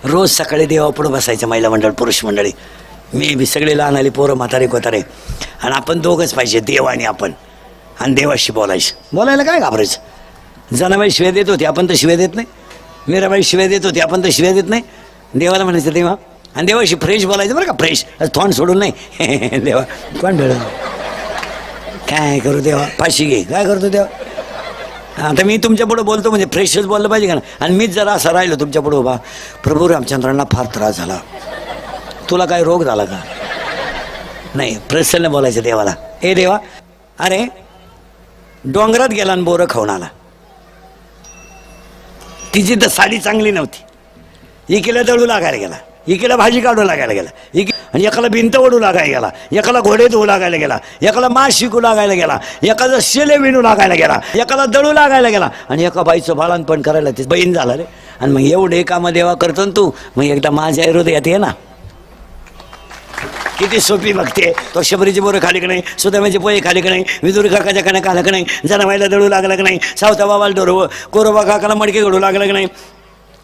रोज सकाळी देवापुढं बसायचं, महिला मंडळ पुरुष मंडळी, मी बी सगळे लहान आली पोरं म्हातारे कोतारे, आणि आपण दोघंच पाहिजे, देव आणि आपण, आणि देवाशी बोलायचं. बोलायला काय घाबरायचं? जनाबाई शिव्या देत होती, आपण तर शिव्या देत नाही. मीराबाई शिव्या देत होती, आपण तर शिव्या देत नाही. देवाला म्हणायचं देवा, आणि देवाशी फ्रेश बोलायचं बरं का, फ्रेश, थोंड सोडून नाही. देवा कोण भेळ, काय करू देवा, फाशी घे, काय करतो देवा. आता मी तुमच्या पुढं बोलतो म्हणजे फ्रेशच बोललं पाहिजे का ना. आणि मीच जरा असं राहिलो तुमच्या पुढं, उभा, प्रभू रामचंद्रांना फार त्रास झाला, तुला काय रोग झाला का? नाही, प्रसन्न बोलायचं देवाला. ए देवा, अरे डोंगरात गेला आणि बोरं खाऊन आला, तिची तर साडी चांगली नव्हती, इकेला दळू लागायला गेला, इकेला भाजी काढू लागायला गेला, आणि एकाला भिंत ओढू लागायला गेला, एकाला घोडे धुवू लागायला गेला, एकाला मास शिकू लागायला गेला, एकाला शेले विणू लागायला गेला, एकाला दळू लागायला गेला, आणि एका बाईचं बाळणपण करायला ते बहीण झाला रे. आणि मग एवढे कामं देवा करतो ना तू, मग एकदा माझ्या हृदयात ये ना. किती सोपी बघते. तो शबरीची बोरं खाली का नाही, सुदामाचे पोहे खाली का नाही, विदुरी काकाच्या काना खाला का नाही, जनाबाईला दळू लागला का नाही, सावता बाबाला डोरं, कोरोबा काकाला मडके घडू लागला का नाही,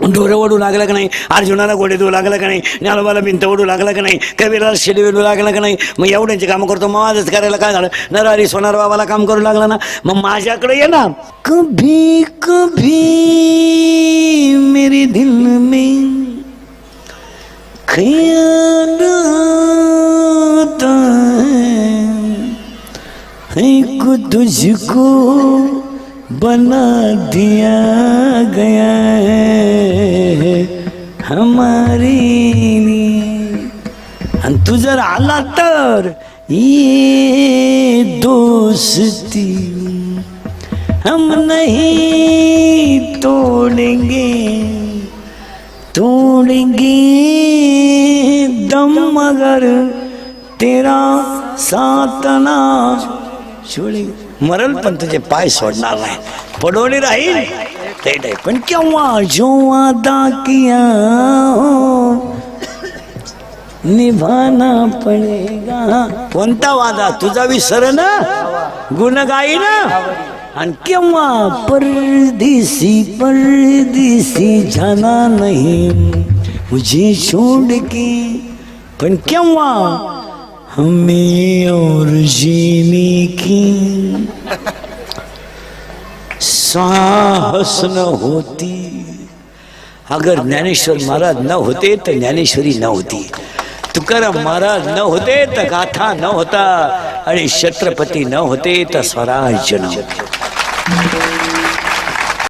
डोरं ओढू लागलं का नाही, अर्जुनाला घोडे देऊ लागला का नाही, ज्ञानोबाला भिंत ओढू लागला का नाही, कबीराला शेडी वेडू लागला का नाही. मग एवढ्यांची कामं करतो, मग माझंच करायला काय झालं, नरहरी सोनार बाबाला काम करू लागला ना, मग माझ्याकडे ये ना. कभी कभी मेरे दिल में ख्याल आता है को तुझको बना दिया गया है हमारे लिए. आणि तू जर आला तर ये दोस्ती हम नहीं तोड़ेंगे, तोड़ेंगे दम मगर तेरा साथ ना छोडेंगे. मरल पण तुझे पाय सोडणार नाही, पडवली राहील ते नाही. पण केव्हा जो वादा किया निभाना पडेगा. कोणता वादा? तुझा विसर ना, गुण गाई ना. आणि केव्हा परदेसी परदेसी जाना नहीं मुझे छोड़ के. पण केव्हा हमें और जीने की साहस न होती. अगर ज्ञानेश्वर महाराज न होते तर ज्ञानेश्वरी न होती, तुकाराम महाराज न होते तर गाथा न होता, आणि छत्रपती न होते तर स्वराज्य न होते.